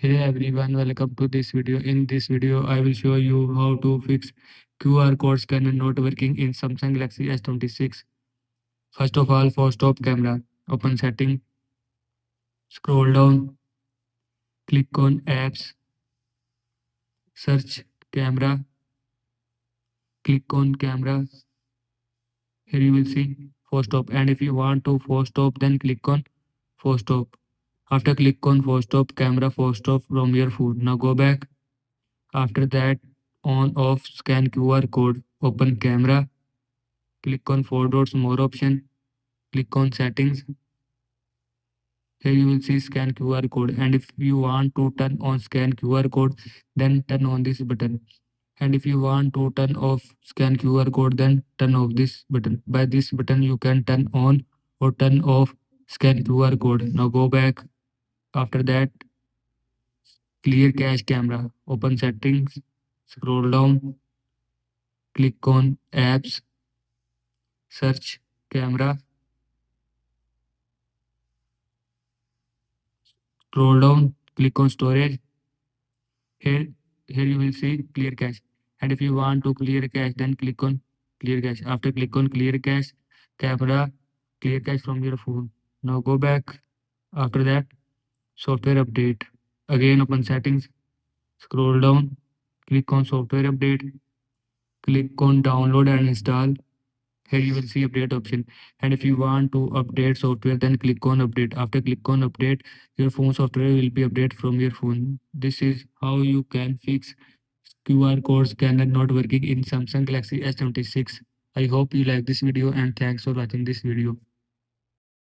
Hey everyone, welcome to this video. In this video, I will show you how to fix QR code scanner not working in Samsung Galaxy S26. First of all, for stop camera, open setting, scroll down, click on apps, search camera, click on camera. Here you will see force stop, and if you want to force stop, then click on force stop. After click on force stop, camera force stop from your phone. Now go back. After that, on off scan QR code, open camera. Click on four dots more option. Click on settings. Here you will see scan QR code. And if you want to turn on scan QR code, then turn on this button. And if you want to turn off scan QR code, then turn off this button. By this button, you can turn on or turn off scan QR code. Now go back. After that, clear cache camera. Open settings. Scroll down. Click on apps. Search camera. Scroll down. Click on storage. Here, here you will see clear cache. And if you want to clear cache, then click on clear cache. After click on clear cache, camera clear cache from your phone. Now go back. After that, software update. Again, open settings. Scroll down. Click on software update. Click on download and install. Here you will see update option. And if you want to update software, then click on update. After click on update, your phone software will be updated from your phone. This is how you can fix QR code scanner not working in Samsung Galaxy S26. I hope you like this video and thanks for watching this video.